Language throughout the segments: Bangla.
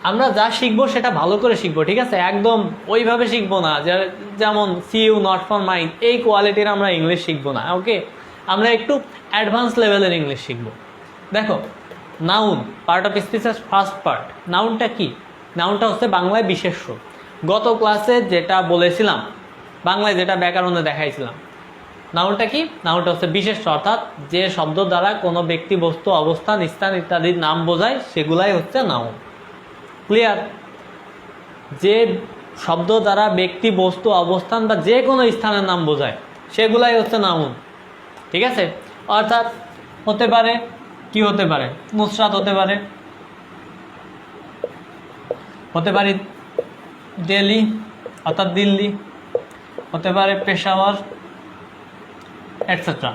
আমরা যা শিখবো সেটা ভালো করে শিখবো, ঠিক আছে? একদম ওইভাবে শিখবো না যেমন see you not for mind, এই কোয়ালিটির আমরা ইংলিশ শিখবো না। ওকে, আমরা একটু অ্যাডভান্স লেভেলের ইংলিশ শিখবো। দেখো, নাউন পার্ট অফ স্পিচের ফার্স্ট পার্ট। নাউনটা কি? নাউনটা হচ্ছে বাংলায় বিশেষ্য। গত ক্লাসে যেটা বলেছিলাম, বাংলায় যেটা ব্যাকরণে দেখাইছিলাম, নাউনটা কি? নাউনটা হচ্ছে বিশেষ্য, অর্থাৎ যে শব্দ দ্বারা কোনো ব্যক্তি, বস্তু, অবস্থান, স্থান ইত্যাদির নাম বোঝায় সেগুলাই হচ্ছে নাউন। ক্লিয়ার? যে শব্দ দ্বারা ব্যক্তি, বস্তু, অবস্থান বা যে কোনো স্থানের নাম বোঝায় সেগুলাই হচ্ছে নাউন, ঠিক আছে? অর্থাৎ হতে পারে, কি হতে পারে? নুসরাত হতে পারে, হতে পারে দিল্লি অর্থাৎ দিল্লি, হতে পারে পেশাওয়ার, এটসেট্রা।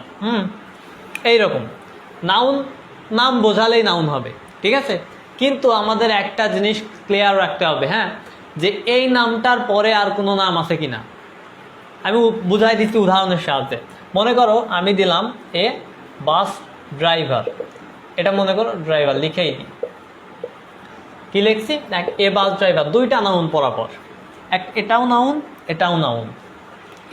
এইরকম নাউন, নাম বোঝালেই নাউন হবে, ঠিক আছে? কিন্তু আমাদের একটা জিনিস ক্লিয়ার রাখতে হবে, হ্যাঁ, যে এই নামটার পরে আর কোনো নাম আছে কিনা। আমি বুঝাই দিচ্ছি উদাহরণের সাহায্যে। মনে করো আমি দিলাম এ বাস ড্রাইভার, এটা মনে করো ড্রাইভার লিখেই নি, কি লিখছি? এ বাস ড্রাইভার, দুইটা নাউন পরপর, এটাও নাউন, এটাও নাউন।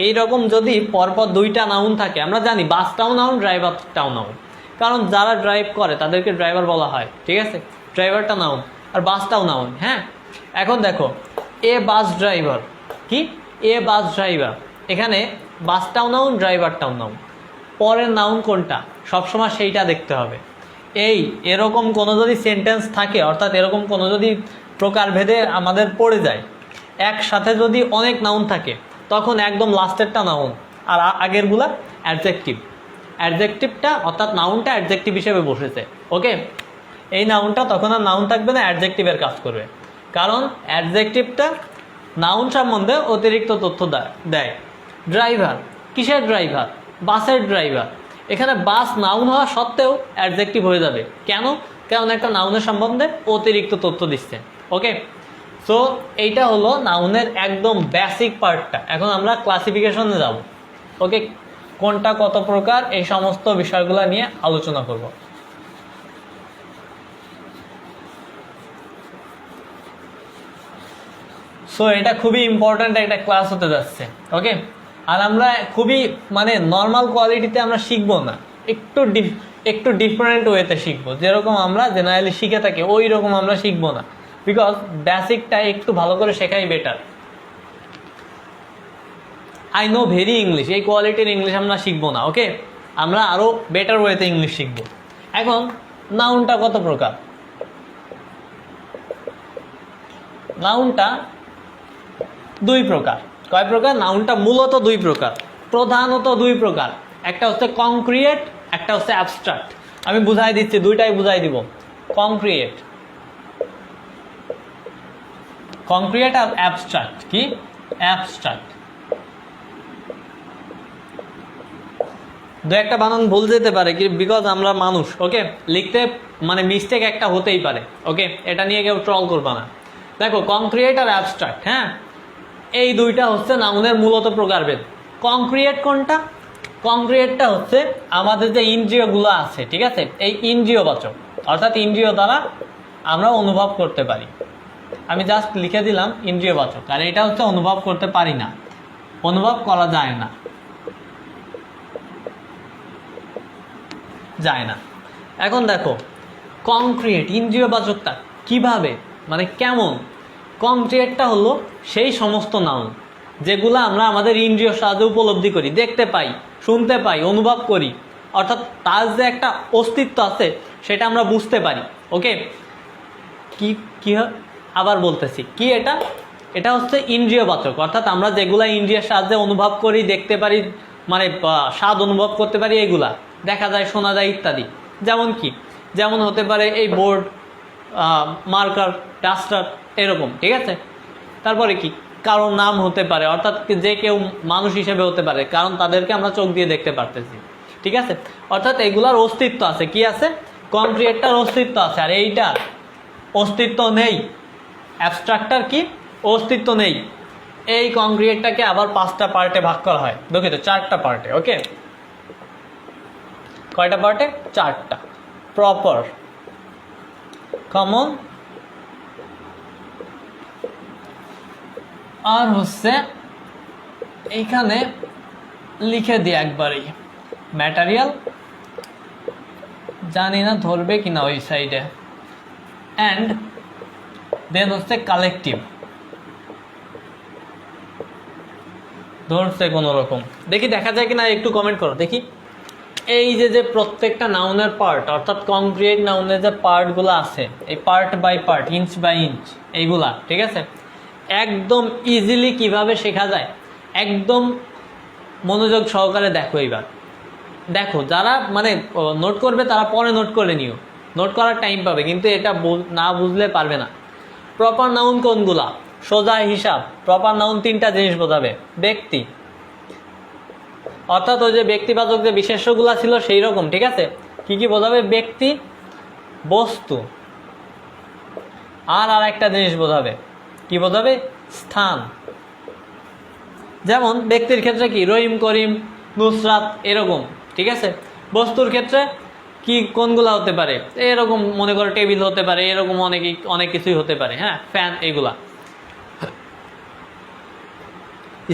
এইরকম যদি পরপর দুইটা নাউন থাকে, আমরা জানি বাসটাও নাউন, ড্রাইভারটাও নাউন, কারণ যারা ড্রাইভ করে তাদেরকে ড্রাইভার বলা হয়, ঠিক আছে? ড্রাইভারটা নাউন আর বাসটাও নাউন। হ্যাঁ, এখন দেখো এ বাস ড্রাইভার, কি? এ বাস ড্রাইভার, এখানে বাসটাও নাউন, ড্রাইভারটাও নাউন। পরের নাউন কোনটা সবসময় সেইটা দেখতে হবে। এরকম কোনো যদি সেন্টেন্স থাকে, অর্থাৎ এরকম কোনো যদি প্রকারভেদে আমাদের পড়ে যায়, একসাথে যদি অনেক নাউন থাকে, তখন একদম লাস্টেরটা নাউন আর আগেরগুলা অ্যাডজেক্টিভ। অ্যাডজেক্টিভটা অর্থাৎ নাউনটা অ্যাডজেক্টিভ হিসেবে বসেছে। ওকে, এই নাউনটা তখন আর নাউন থাকবে না, অ্যাডজেক্টিভের কাজ করবে, কারণ অ্যাডজেক্টিভটা নাউন সম্বন্ধে অতিরিক্ত তথ্য দেয়। ড্রাইভার, কিসের ড্রাইভার? বাসের ড্রাইভার। এখানে বাস নাউন হওয়া সত্ত্বেও অ্যাডজেক্টিভ হয়ে যাবে, কেন? কারণ একটা নাউনের সম্বন্ধে অতিরিক্ত তথ্য দিচ্ছে। ওকে, সো এইটা হলো নাউনের একদম বেসিক পার্টটা। এখন আমরা ক্লাসিফিকেশনে যাব। ওকে, কোনটা কত প্রকার, এই সমস্ত বিষয়গুলো নিয়ে আলোচনা করব। সো এটা খুবই ইম্পর্ট্যান্ট একটা ক্লাস হতে যাচ্ছে। ওকে, আর আমরা খুবই মানে নর্মাল কোয়ালিটিতে আমরা শিখবো না, একটু ডিফারেন্ট ওয়েতে শিখবো। যেরকম আমরা জেনারেলি শিখে থাকি ওই রকম আমরা শিখবো না, বিকজ বেসিকটা একটু ভালো করে শেখাই better. I know very English, এই কোয়ালিটির ইংলিশ আমরা শিখবো না। ওকে, আমরা আরও বেটার ওয়েতে ইংলিশ শিখবো। এখন নাউনটা কত প্রকার? নাউনটা দুই প্রকার। কয় প্রকার? নাউনটা মূলত দুই প্রকার, প্রধানত দুই প্রকার। একটা হচ্ছে কংক্রিয়েট, একটা হচ্ছে অ্যাবস্ট্রাক্ট। আমি বুঝাই দিচ্ছি, দুইটাই বুঝাই দিব। কংক্রিয়েট, কংক্রিয়েট আর অ্যাবস্ট্রাক্ট। কি? অ্যাবস্ট্রাক্ট। দু একটা বানান ভুল যেতে পারে, কি, বিকজ আমরা মানুষ। ওকে, লিখতে মানে মিস্টেক একটা হতেই পারে। ওকে, এটা নিয়ে কেউ ট্রল করবা না। দেখো, কংক্রিয়েট আর অ্যাবস্ট্রাক্ট, হ্যাঁ, এই দুইটা হচ্ছে নাউনের মূলত প্রকারভেদ। কংক্রিয়েট কোনটা? কংক্রিয়েটটা হচ্ছে আমাদের যে ইন্দ্রিয়গুলো আছে, ঠিক আছে, এই ইন্দ্রিয়বাচক, অর্থাৎ ইন্দ্রিয় দ্বারা আমরা অনুভব করতে পারি। আমি জাস্ট লিখে দিলাম ইন্দ্রিয়বাচক, আর এটা হচ্ছে অনুভব করতে পারি না, অনুভব করা যায় না, যায় না। এখন দেখো কংক্রিয়েট, ইন্দ্রিয়বাচকটা কিভাবে, মানে কেমন? কংক্রিয়েটটা হলো সেই সমস্ত নাউন যেগুলো আমরা আমাদের ইন্দ্রিয়র সাহায্যে উপলব্ধি করি, দেখতে পাই, শুনতে পাই, অনুভব করি, অর্থাৎ তার যে একটা অস্তিত্ব আছে সেটা আমরা বুঝতে পারি। ওকে, কি কি আবার বলতেছি, কি এটা? এটা হচ্ছে ইন্দ্রিয়বাচক, অর্থাৎ আমরা যেগুলা ইন্দ্রিয়ের সাহায্যে অনুভব করি, দেখতে পারি, মানে স্বাদ অনুভব করতে পারি, এগুলা দেখা যায়, শোনা যায় ইত্যাদি। যেমন কি? যেমন হতে পারে এই বোর্ড, মার্কার, ডাস্টার, এরকম, ঠিক আছে? তারপরে কি? কারো নাম হতে পারে, অর্থাৎ যে কেউ মানুষ হিসেবে হতে পারে, কারণ তাদেরকে আমরা চোখ দিয়ে দেখতে পারতেছি, ঠিক আছে? অর্থাৎ এগুলার অস্তিত্ব আছে। কি আছে? কংক্রিয়েটটার অস্তিত্ব আছে, আর এইটার অস্তিত্ব নেই। অ্যাবস্ট্রাক্টটার কি? অস্তিত্ব নেই। এই কংক্রিয়েটটাকে আবার 5টা পার্টে ভাগ করা হয়, দুঃখিত 4টা পার্টে। ওকে, কয়টা পার্টে? 4টা। প্রপার, কমন, আর হচ্ছে এইখানে লিখে দিই একবারই ম্যাটেরিয়াল, জানি না ধরবে কিনা ওই সাইডে, অ্যান্ড দেন হচ্ছে কালেকটিভ, ধরছে কোনো রকম, দেখি দেখা যায় কিনা, একটু কমেন্ট করো দেখি। এই যে প্রত্যেকটা নাউনের পার্ট, অর্থাৎ কংক্রিট নাউনের যে পার্টগুলো আছে, এই part by part, inch by inch, এইগুলা ঠিক আছে, একদম ইজিলি কিভাবে শেখা যায়, একদম মনোযোগ সহকারে দেখো। এইবার দেখো, যারা মানে নোট করবে তারা পরে নোট করে নিও, নোট করার টাইম পাবে, কিন্তু এটা না বুঝলে পারবে না। প্রপার নাউন কোনগুলা? সোজা হিসাব। প্রপার নাউন তিনটা জিনিস বোঝাবে। ব্যক্তি, অর্থাৎ ওই যে ব্যক্তিবাচক যে বিশেষ্যগুলা ছিল সেই রকম, ঠিক আছে। কি কি বোঝাবে? ব্যক্তি, বস্তু, আর একটা জিনিস বোঝাবে, কি বোঝাবে? স্থান। যেমন ব্যক্তির ক্ষেত্রে কি? রহিম, করিম, নুসরাত, এরকম, ঠিক আছে। বস্তুর ক্ষেত্রে কি কোনগুলা হতে পারে? এরকম মনে করো টেবিল হতে পারে, এরকম অনেক কিছুই হতে পারে, হ্যাঁ, ফ্যান, এইগুলা।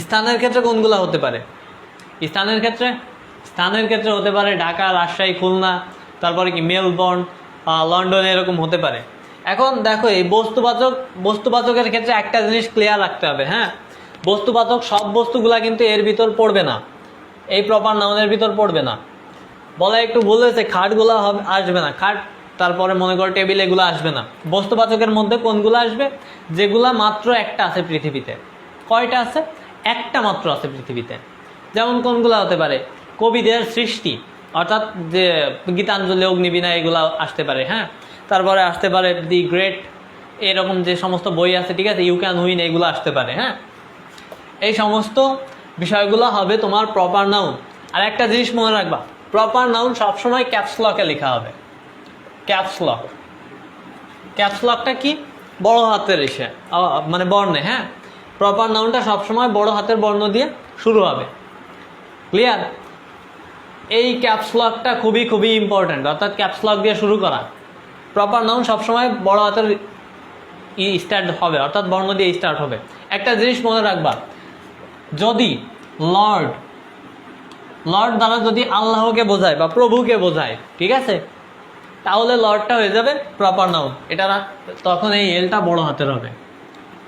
স্থানের ক্ষেত্রে কোনগুলা হতে পারে? স্থানের ক্ষেত্রে হতে পারে ঢাকা, রাজশাহী, খুলনা, তারপরে কি মেলবোর্ন, লন্ডন, এরকম হতে পারে। এখন দেখো, এই বস্তুবাচকের ক্ষেত্রে একটা জিনিস ক্লিয়ার রাখতে হবে, হ্যাঁ, বস্তুবাচক সব বস্তুগুলা কিন্তু এর ভিতর পড়বে না, এই প্রপার নাউনের ভিতর পড়বে না। বলা একটু ভুল হয়েছে, খাটগুলা আসবে না, খাট, তারপরে মনে করো টেবিল, এগুলো আসবে না। বস্তুবাচকের মধ্যে কোনগুলো আসবে? যেগুলা মাত্র একটা আছে পৃথিবীতে। কয়টা আছে? একটা মাত্র আছে পৃথিবীতে। যেমন কোনগুলো হতে পারে? কবিদের সৃষ্টি, অর্থাৎ যে গীতাঞ্জলি, অগ্নিবীণা, এগুলো আসতে পারে, হ্যাঁ। তারপরে আসতে পারে দি গ্রেট, এরকম যে সমস্ত বই আছে, ঠিক আছে, ইউ ক্যান উইন, এগুলো আসতে পারে, হ্যাঁ। এই সমস্ত বিষয়গুলো হবে তোমার প্রপার নাউন। আর একটা জিনিস মনে রাখবা, প্রপার নাউন সবসময় ক্যাপস লকে লেখা হবে। ক্যাপস লক, ক্যাপস লকটা কি? বড় হাতের এসে মানে বর্ণে, হ্যাঁ। প্রপার নাউনটা সবসময় বড় হাতের বর্ণ দিয়ে শুরু হবে। ক্লিয়ার? এই ক্যাপস লকটা খুবই খুবই ইম্পর্ট্যান্ট, অর্থাৎ ক্যাপস লক দিয়ে শুরু করা। প্রপার নাউন সবসময় বড় হাতের স্টার্ট হবে, অর্থাৎ বর্ণ দিয়ে স্টার্ট হবে। একটা জিনিস মনে রাখবা, যদি লর্ড দ্বারা যদি আল্লাহকে বোঝায় বা প্রভুকে বোঝায়, ঠিক আছে, তাহলে লর্ডটা হয়ে যাবে প্রপার নাউন। এটা তখন এই এলটা বড় হাতের হবে।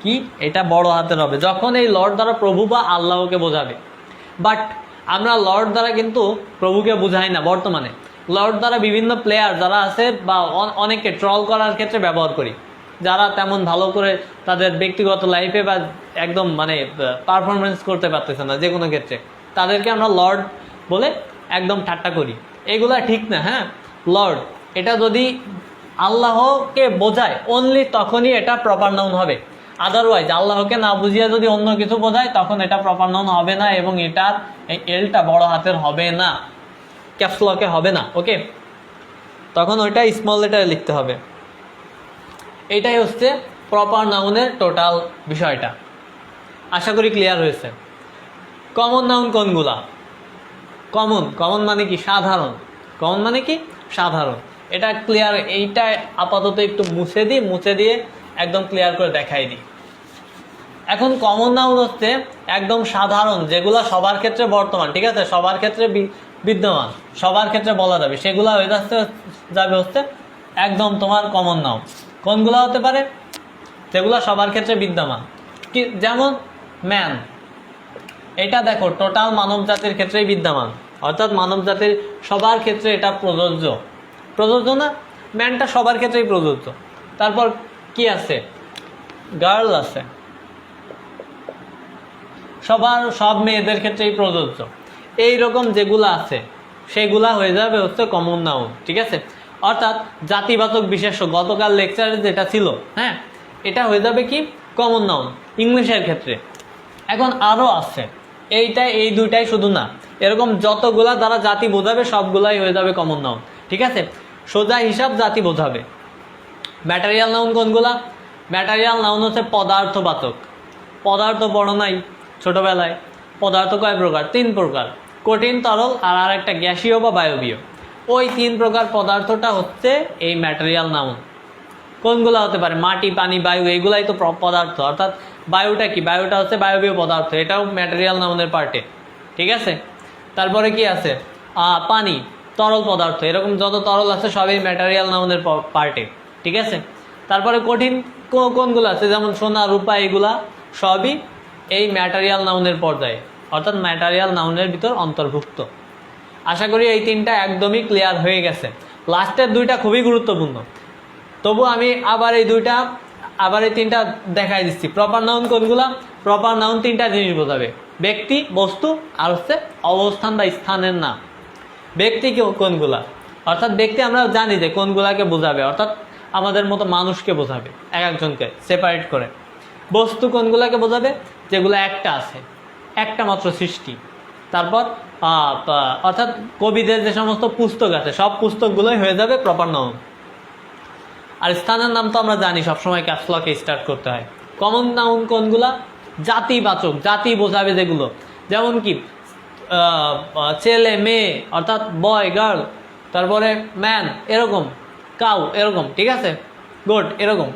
কি? এটা বড় হাতের হবে যখন এই লর্ড দ্বারা প্রভু বা আল্লাহকে বোঝাবে। বাট আমরা লর্ড দ্বারা কিন্তু প্রভুকে বোঝাই না বর্তমানে। লর্ড দ্বারা বিভিন্ন প্লেয়ার যারা আছে বা অনেকে ট্রল করার ক্ষেত্রে ব্যবহার করি, যারা তেমন ভালো করে তাদের ব্যক্তিগত লাইফে বা একদম মানে পারফরমেন্স করতে পারতেছে না যে কোনো ক্ষেত্রে, তাদেরকে আমরা লর্ড বলে একদম ঠাট্টা করি। এগুলা ঠিক না, হ্যাঁ। লর্ড এটা যদি আল্লাহকে বোঝায় অনলি তখনই এটা প্রপার নাউন হবে। আদারওয়াইজ আল্লাহকে না বুঝিয়ে যদি অন্য কিছু বোঝায় তখন এটা প্রপার নাউন হবে না, এবং এটার এই এলটা বড় হাতের হবে না, ক্যাপস লকে হবে না। ওকে, তখন ওইটা স্মল লেটারে লিখতে হবে। এটাই হচ্ছে প্রপার নাউনের টোটাল বিষয়টা। আশা করি ক্লিয়ার হয়েছে। কমন নাউন কোনগুলা? কমন মানে কি? সাধারণ। কমন মানে কি? সাধারণ। এটা ক্লিয়ার। এইটা আপাতত একটু মুছে দিয়ে একদম ক্লিয়ার করে দেখাই দিই। এখন কমন নাউন হচ্ছে একদম সাধারণ, যেগুলো সবার ক্ষেত্রে বর্তমান, ঠিক আছে, সবার ক্ষেত্রে বিদ্যমান, সবার ক্ষেত্রে বলা যাবে, সেগুলো হয়ে যাবে হচ্ছে একদম তোমার কমন নাউন। কোনগুলো হতে পারে? যেগুলো সবার ক্ষেত্রে বিদ্যমান। কি? যেমন ম্যান, এটা দেখো টোটাল মানব জাতির ক্ষেত্রেই বিদ্যমান, অর্থাৎ মানব জাতির সবার ক্ষেত্রে এটা প্রযোজ্য না? ম্যানটা সবার ক্ষেত্রেই প্রযোজ্য। তারপর কি আছে? গার্ল আছে, সব মেয়েদের ক্ষেত্রেই প্রযোজ্য। এই রকম যেগুলো আছে সেগুলা হয়ে যাবে হচ্ছে কমন নাউন, ঠিক আছে। অর্থাৎ জাতিবাচক বিশেষ্য, গতকাল লেকচারে যেটা ছিল, হ্যাঁ, এটা হয়ে যাবে কি? কমন নাউন ইংলিশের ক্ষেত্রে। এখন আরও আছে, এই দুইটাই শুধু না, এরকম যতগুলা দ্বারা জাতি বোঝাবে সবগুলাই হয়ে যাবে কমন নাউন, ঠিক আছে। সোজা হিসাব জাতি বোঝাবে। ম্যাটেরিয়াল নাউন কোনগুলা? ম্যাটেরিয়াল নাউন হচ্ছে পদার্থবাচক। পদার্থ পড়ো নাই ছোটোবেলায়? পদার্থ কয় প্রকার? 3 প্রকার, কঠিন, তরল, আর একটা গ্যাসীয় বা বায়বীয়। ওই 3 প্রকার পদার্থটা হচ্ছে এই ম্যাটেরিয়াল নাউন। কোনগুলো হতে পারে? মাটি, পানি, বায়ু, এইগুলাই তো পদার্থ। অর্থাৎ বায়ুটা কি? বায়ুটা হচ্ছে বায়বীয় পদার্থ, এটাও ম্যাটেরিয়াল নাউনের পার্টে, ঠিক আছে। তারপরে কি আছে? পানি, তরল পদার্থ, এরকম যত তরল আছে সবই ম্যাটেরিয়াল নাউনের পার্টে, ঠিক আছে। তারপরে কঠিন কোনগুলো আছে, যেমন সোনা, রূপা, এগুলা সবই এই ম্যাটেরিয়াল নাউনের পর্যায়ে, অর্থাৎ ম্যাটেরিয়াল নাউনের ভিতর অন্তর্ভুক্ত। আশা করি এই তিনটা একদমই ক্লিয়ার হয়ে গেছে। লাস্টের দুইটা খুবই গুরুত্বপূর্ণ, তবু আমি আবার এই তিনটা দেখাই দিচ্ছি। প্রপার নাউন কোনগুলা? প্রপার নাউন তিনটা জিনিস বোঝাবে: ব্যক্তি, বস্তু, আর হচ্ছে অবস্থান বা স্থানের নাম। ব্যক্তি কোনগুলা? অর্থাৎ ব্যক্তি আমরা জানি যে কোনগুলাকে বোঝাবে, অর্থাৎ আমাদের মতো মানুষকে বোঝাবে, এক একজনকে সেপারেট করে। বস্তু কোনগুলাকে বোঝাবে? যেগুলো একটা আছে, একটা মাত্র সৃষ্টি। তারপর অর্থাৎ কবিদের যে সমস্ত পুস্তক আছে সব পুস্তকগুলোই হয়ে যাবে প্রপার নাউন। আর স্থানের নাম তো আমরা জানি সবসময় ক্যাপসলকে স্টার্ট করতে হয়। কমন নাউন কোনগুলা? জাতিবাচক, জাতি বোঝাবে যেগুলো, যেমন কি ছেলে, মেয়ে, অর্থাৎ বয়, গার্ল, তারপরে ম্যান, এরকম, কাউ, এরকম, ঠিক আছে, গোট, এরকম।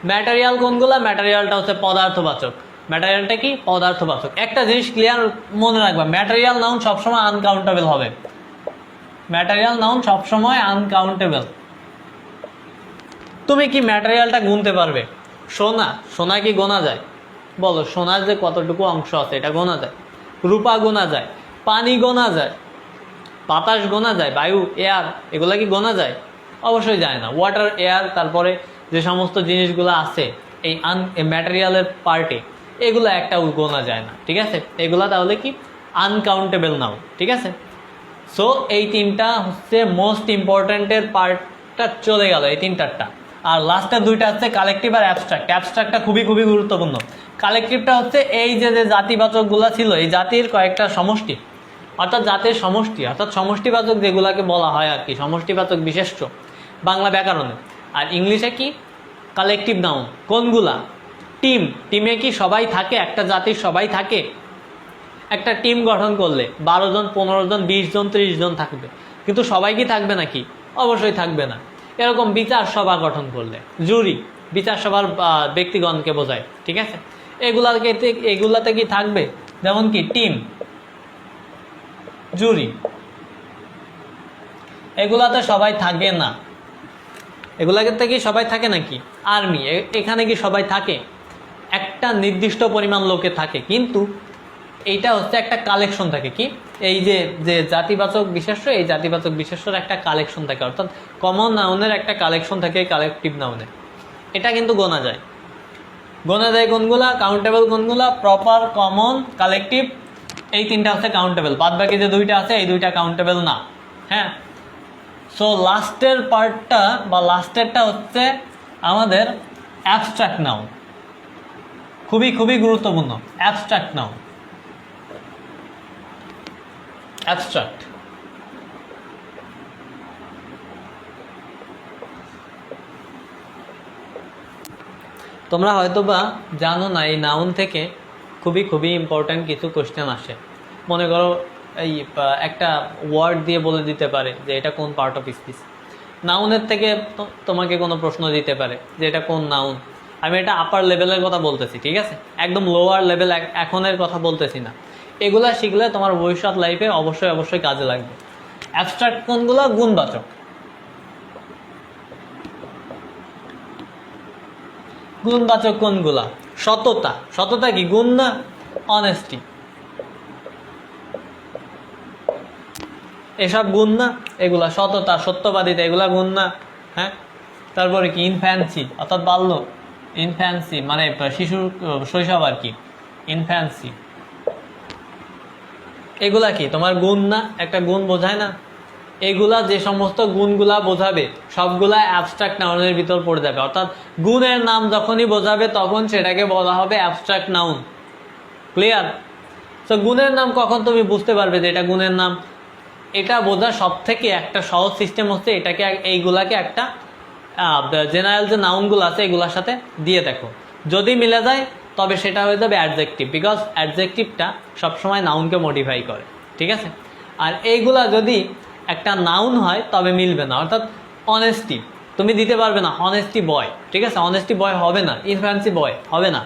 ম্যাটেরিয়াল কোনগুলা? ম্যাটেরিয়ালটা হচ্ছে পদার্থবাচক। ম্যাটেরিয়ালটা কি? পদার্থবাচক। একটা জিনিস ক্লিয়ার মনে রাখবা, ম্যাটেরিয়াল নাউন সবসময় আনকাউন্টেবল হবে। ম্যাটেরিয়াল নাউন সবসময় আনকাউন্টেবল। তুমি কি ম্যাটেরিয়ালটা গুনতে পারবে? সোনা কি গোনা যায়? বলো, সোনার যে কতটুকু অংশ আছে এটা গোনা যায়? রূপা গোনা যায়, পানি গোনা যায়, বাতাস গোনা যায়, বায়ু, এয়ার, এগুলা কি গোনা যায়? অবশ্যই যায় না। ওয়াটার, এয়ার, তারপরে যে সমস্ত জিনিসগুলো আছে এই ম্যাটেরিয়ালের পার্টে, এগুলো একটাও গোনা যায় না, ঠিক আছে। এগুলা তাহলে কি? আনকাউন্টেবল নাউন, ঠিক আছে। সো এই তিনটা হচ্ছে মোস্ট ইম্পর্ট্যান্টের পার্টটা চলে গেল, এই তিনটারটা। আর লাস্টের দুইটা হচ্ছে কালেকটিভ আর অ্যাবস্ট্রাক্ট। অ্যাবস্ট্রাক্টটা খুবই গুরুত্বপূর্ণ। কালেকটিভটা হচ্ছে এই যে জাতিবাচকগুলো ছিল, এই জাতির কয়েকটা সমষ্টি, অর্থাৎ জাতির সমষ্টি, অর্থাৎ সমষ্টিবাচক যেগুলাকে বলা হয় আর কি, সমষ্টিবাচক বিশেষ্য বাংলা ব্যাকরণে। আর ইংলিশে কি? Collective noun. কোনগুলা? টিমে কি সবাই থাকে? একটা জাতির সবাই থাকে? একটা টিম গঠন করলে 12 জন, 15 জন, 20 জন, 30 জন থাকবে, কিন্তু সবাই কি থাকবে নাকি? অবশ্যই থাকবে না। এরকম বিচার সভা গঠন করলে, জুরি, বিচার সভার ব্যক্তিগণকে বোঝায়, ঠিক আছে। এগুলাতে কি থাকবে? যেমন কি টিম, জুরি, এগুলাতে সবাই থাকে না। এগুলাতে কি সবাই থাকে নাকি? আর্মি, এখানে কি সবাই থাকে? একটা নির্দিষ্ট পরিমাণ লোকে থাকে, কিন্তু এইটা হচ্ছে একটা কালেকশন থাকে। কি? এই যে জাতিবাচক বিশেষ্য, এই জাতিবাচক বিশেষ্যর একটা কালেকশন থাকে, অর্থাৎ কমন নাউনের একটা কালেকশন থাকে কালেকটিভ নাউনের। এটা কিন্তু গোনা যায়। কোনগুলা? কাউন্টেবল কোনগুলা? প্রপার, কমন, কালেকটিভ, এই তিনটা হচ্ছে কাউন্টেবল। বাদ বাকি যে দুইটা আছে এই দুইটা কাউন্টেবল না। হ্যাঁ, সো লাস্টের পার্টটা বা লাস্টেরটা হচ্ছে আমাদের অ্যাবস্ট্রাক্ট নাউন। খুবই গুরুত্বপূর্ণ অ্যাবস্ট্রাক্ট নাউন। অ্যাবস্ট্রাক্ট, তোমরা হয়তোবা জানো না, এই নাউন থেকে খুবই ইম্পর্ট্যান্ট কিছু কোশ্চেন আসে। মনে করো এই একটা ওয়ার্ড দিয়ে বলে দিতে পারে যে এটা কোন পার্ট অফ স্পিচ। নাউনের থেকে তোমাকে কোনো প্রশ্ন দিতে পারে যে এটা কোন নাউন। আমি এটা আপার লেভেলের কথা বলতেছি, ঠিক আছে, একদম লোয়ার লেভেল এখনের কথা বলতেছি না। এগুলা শিখলে তোমার ভবিষ্যৎ লাইফে অবশ্যই কাজে লাগবে। অ্যাবস্ট্রাক্ট কোনগুলো? গুণবাচক। গুণবাচক কোনগুলা? সততা কি গুণ না? অনেস্টি, এসব গুণ না? এগুলা সততা, সত্যবাদিতা, এগুলা গুণ না? হ্যাঁ। তারপরে কি? ইনফ্যান্সি, অর্থাৎ বাল্য, ইনফ্যান্সি মানে শিশুর শৈশব আর কি, ইনফ্যান্সি, এগুলা কি তোমার গুণ না? একটা গুণ বোঝায় না? এগুলা যে সমস্ত গুণগুলা বোঝাবে সবগুলা অ্যাবস্ট্রাক্ট নাউনের ভিতর পড়ে যাবে, অর্থাৎ গুণের নাম যখনই বোঝাবে তখন সেটাকে বলা হবে অ্যাবস্ট্রাক্ট নাউন। ক্লিয়ার? তো গুণের নাম কখন তুমি বুঝতে পারবে যে এটা গুণের নাম? এটা বোঝার সব থেকে একটা সহজ সিস্টেম হচ্ছে এটাকে, এইগুলাকে একটা জেনারেল যে নাউনগুলো আছে এগুলোর সাথে দিয়ে দেখো, যদি মিলে যায় তবে সেটা হয়ে যাবে অ্যাডজেক্টিভ, বিকজ অ্যাডজেক্টিভটা সবসময় নাউনকে মডিফাই করে, ঠিক আছে। আর এইগুলা যদি একটা নাউন হয় তবে মিলবে না, অর্থাৎ অনেস্টি তুমি দিতে পারবে না, অনেস্টি বয়, ঠিক আছে, অনেস্টি বয় হবে না, ইনফ্যান্সি বয় হবে না,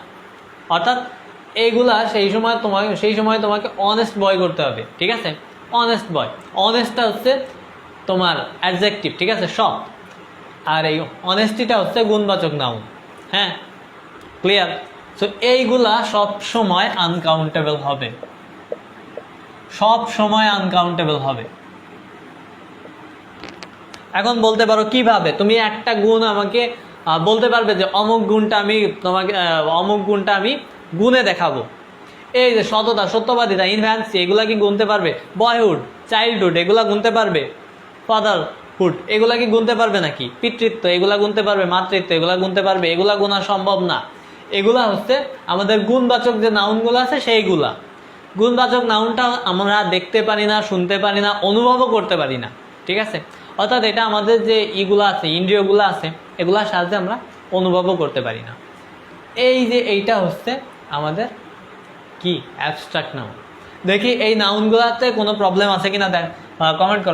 অর্থাৎ এইগুলা সেই সময় তোমাকে অনেস্ট বয় করতে হবে, ঠিক আছে? অনেস্ট বয়, অনেস্টটা হচ্ছে তোমার অ্যাডজেক্টিভ, ঠিক আছে, সব। আর এই অনেস্টিটা হচ্ছে গুণবাচক নাউন। হ্যাঁ, ক্লিয়ার? সো এইগুলা সব সময় আনকাউন্টেবল হবে, সব সময় আনকাউন্টেবল হবে। এখন বলতে পারো কিভাবে? তুমি একটা গুণ আমাকে বলতে পারবে যে অমুক গুণটা আমি গুণে দেখাবো। এই যে সততা, সত্যবাদিতা, ইনভ্যান্সি, এগুলা কি গুনতে পারবে? বয়হুড, চাইল্ডহুড, এগুলা গুনতে পারবে? ফাদারহুড, এগুলা কি গুনতে পারবে নাকি? পিতৃত্ব, এগুলা গুনতে পারবে? মাতৃত্ব, এগুলা গুনতে পারবে? এগুলা গোনা সম্ভব না। এগুলা হচ্ছে আমাদের গুণবাচক যে নাউনগুলো আছে সেইগুলা। গুণবাচক নাউনটা আমরা দেখতে পারি না, শুনতে পারি না, অনুভবও করতে পারি না, ঠিক আছে? অর্থাৎ এটা আমাদের যে ইগুলো আছে, ইন্দ্রিয়গুলো আছে, এগুলোর সাহায্যে আমরা অনুভবও করতে পারি না। এই যে এইটা হচ্ছে আমাদের কি অ্যাবস্ট্রাক্ট নাউন। দেখি এই নাউনগুলোতে কোনো প্রবলেম আছে কিনা, দেখ কমেন্ট করো।